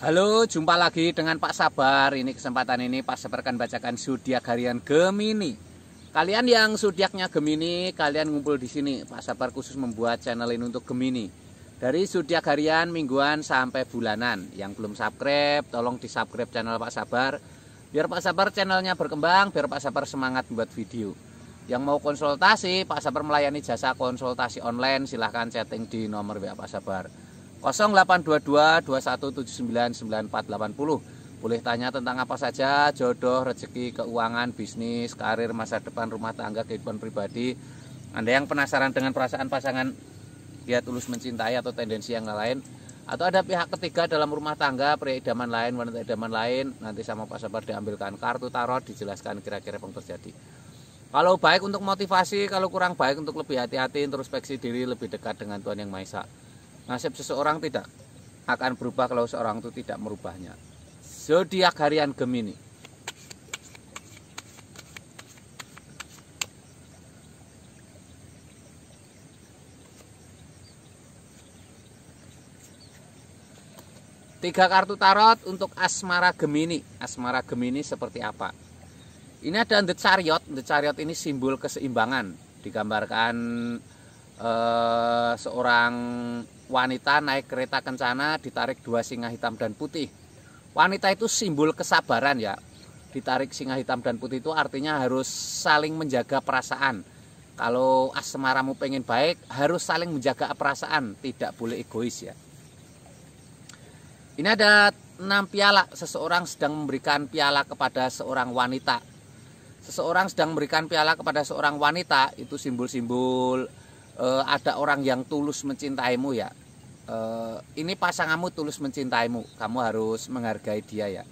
Halo, jumpa lagi dengan Pak Sabar. Ini kesempatan ini Pak Sabar akan bacakan zodiak harian Gemini. Kalian yang zodiaknya Gemini, kalian ngumpul di sini. Pak Sabar khusus membuat channel ini untuk Gemini. Dari zodiak harian, mingguan sampai bulanan. Yang belum subscribe, tolong di-subscribe channel Pak Sabar. Biar Pak Sabar channelnya berkembang, biar Pak Sabar semangat membuat video. Yang mau konsultasi, Pak Sabar melayani jasa konsultasi online. Silahkan chatting di nomor WA Pak Sabar 0822 2179 9480. Boleh tanya tentang apa saja, jodoh, rezeki, keuangan, bisnis, karir, masa depan, rumah tangga, kehidupan pribadi. Anda yang penasaran dengan perasaan pasangan, dia tulus mencintai atau tendensi yang lain, atau ada pihak ketiga dalam rumah tangga, pria idaman lain, wanita idaman lain, nanti sama Pak Sabar diambilkan kartu tarot, dijelaskan kira-kira yang terjadi. Kalau baik untuk motivasi, kalau kurang baik untuk lebih hati-hati, introspeksi diri, lebih dekat dengan Tuhan Yang Maha Esa. Nasib seseorang tidak akan berubah kalau seorang itu tidak merubahnya. Zodiak harian Gemini. Tiga kartu tarot untuk asmara Gemini. Asmara Gemini seperti apa? Ini ada The Chariot. The Chariot ini simbol keseimbangan. Digambarkan seorang wanita naik kereta kencana, ditarik dua singa hitam dan putih. Wanita itu simbol kesabaran ya. Ditarik singa hitam dan putih itu artinya harus saling menjaga perasaan. Kalau asmaramu pengen baik, harus saling menjaga perasaan, tidak boleh egois ya. Ini ada 6 piala. Seseorang sedang memberikan piala kepada seorang wanita. Seseorang sedang memberikan piala kepada seorang wanita, itu simbol-simbol ada orang yang tulus mencintaimu ya. Ini pasanganmu tulus mencintaimu, kamu harus menghargai dia ya.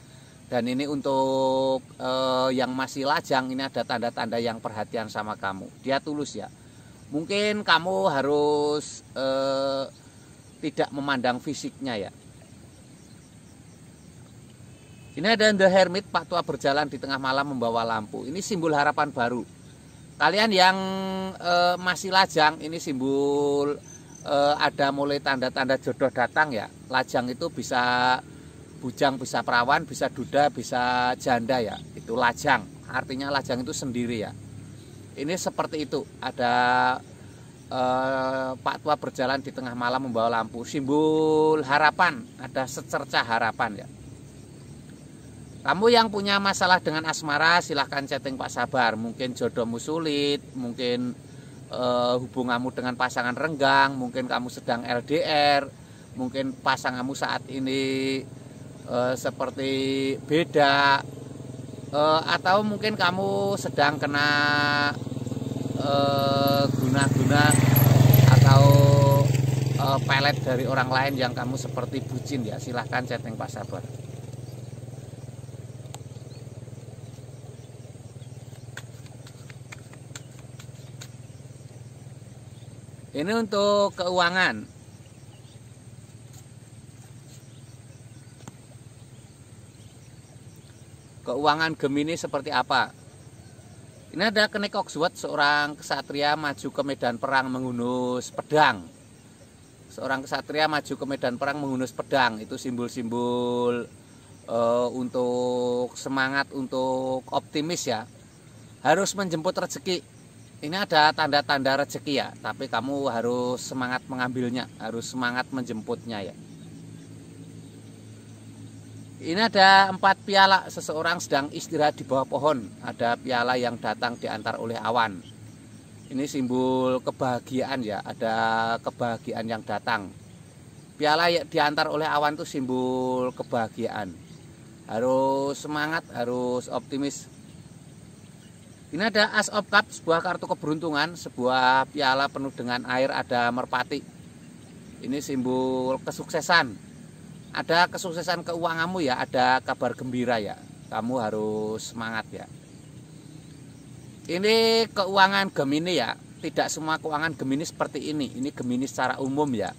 Dan ini untuk yang masih lajang, ini ada tanda-tanda yang perhatian sama kamu, dia tulus ya. Mungkin kamu harus tidak memandang fisiknya ya. Ini ada The Hermit, Pak Tua berjalan di tengah malam membawa lampu. Ini simbol harapan baru. Kalian yang masih lajang, ini simbol ada mulai tanda-tanda jodoh datang ya. Lajang itu bisa bujang, bisa perawan, bisa duda, bisa janda ya. Itu lajang, artinya lajang itu sendiri ya. Ini seperti itu, ada Pak Tua berjalan di tengah malam membawa lampu. Simbol harapan, ada secercah harapan ya. Kamu yang punya masalah dengan asmara, silahkan chatting Pak Sabar. Mungkin jodohmu sulit, mungkin hubunganmu dengan pasangan renggang, mungkin kamu sedang LDR, mungkin pasanganmu saat ini seperti beda, atau mungkin kamu sedang kena guna-guna atau pelet dari orang lain yang kamu seperti bucin ya. Silahkan chatting Pak Sabar. Ini untuk keuangan. Keuangan Gemini seperti apa? Ini ada Kenek Oxword, seorang kesatria maju ke medan perang menghunus pedang. Seorang kesatria maju ke medan perang menghunus pedang. Itu simbol-simbol untuk semangat, untuk optimis ya. Harus menjemput rezeki. Ini ada tanda-tanda rezeki ya, tapi kamu harus semangat mengambilnya, harus semangat menjemputnya ya. Ini ada 4 piala. Seseorang sedang istirahat di bawah pohon. Ada piala yang datang diantar oleh awan. Ini simbol kebahagiaan ya, ada kebahagiaan yang datang. Piala yang diantar oleh awan itu simbol kebahagiaan. Harus semangat, harus optimis. Ini ada Ace of Cups, sebuah kartu keberuntungan, sebuah piala penuh dengan air, ada merpati. Ini simbol kesuksesan. Ada kesuksesan keuanganmu ya, ada kabar gembira ya. Kamu harus semangat ya. Ini keuangan Gemini ya. Tidak semua keuangan Gemini seperti ini. Ini Gemini secara umum ya.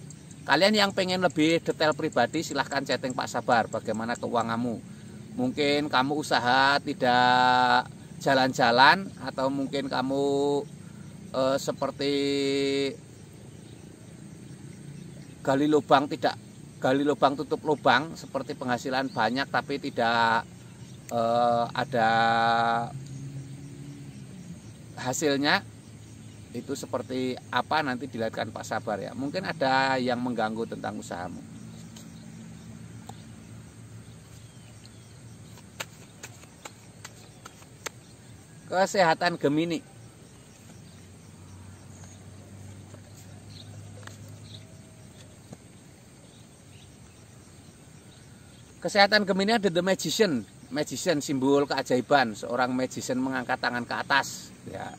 Kalian yang pengen lebih detail pribadi, silahkan chatting Pak Sabar. Bagaimana keuanganmu? Mungkin kamu usaha tidak jalan-jalan, atau mungkin kamu seperti gali lubang tidak gali lubang tutup lubang, seperti penghasilan banyak tapi tidak ada hasilnya, itu seperti apa nanti dilihatkan Pak Sabar ya. Mungkin ada yang mengganggu tentang usahamu. Kesehatan Gemini. Kesehatan Gemini ada The Magician. Magician simbol keajaiban, seorang magician mengangkat tangan ke atas ya.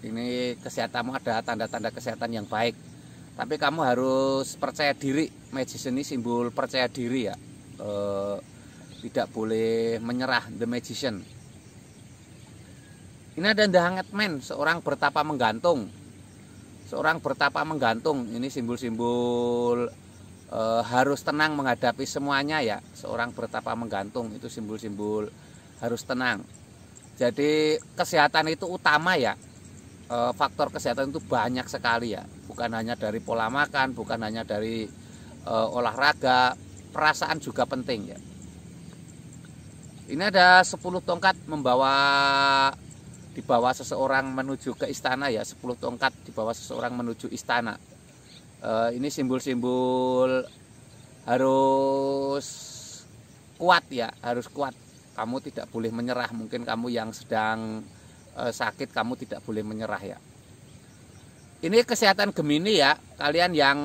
Ini kesehatanmu ada tanda-tanda kesehatan yang baik. Tapi kamu harus percaya diri. Magician ini simbol percaya diri ya. Tidak boleh menyerah, The Magician. Ini ada The Hanged Man, seorang bertapa menggantung. Seorang bertapa menggantung, ini simbol-simbol harus tenang menghadapi semuanya ya. Seorang bertapa menggantung itu simbol-simbol harus tenang. Jadi kesehatan itu utama ya. Faktor kesehatan itu banyak sekali ya. Bukan hanya dari pola makan, bukan hanya dari olahraga, perasaan juga penting ya. Ini ada 10 tongkat dibawa seseorang menuju ke istana ya. 10 tongkat dibawa seseorang menuju istana. Ini simbol-simbol harus kuat ya, harus kuat. Kamu tidak boleh menyerah. Mungkin kamu yang sedang sakit, kamu tidak boleh menyerah ya. Ini kesehatan Gemini ya. Kalian yang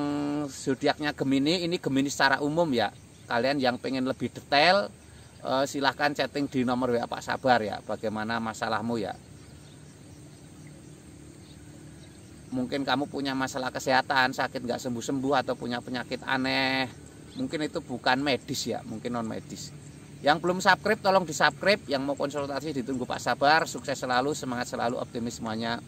zodiaknya Gemini, ini Gemini secara umum ya. Kalian yang pengen lebih detail, silahkan chatting di nomor WA Pak Sabar ya. Bagaimana masalahmu ya. Mungkin kamu punya masalah kesehatan, sakit nggak sembuh-sembuh, atau punya penyakit aneh. Mungkin itu bukan medis ya, mungkin non medis. Yang belum subscribe tolong di subscribe. Yang mau konsultasi ditunggu Pak Sabar. Sukses selalu, semangat selalu, optimis semuanya.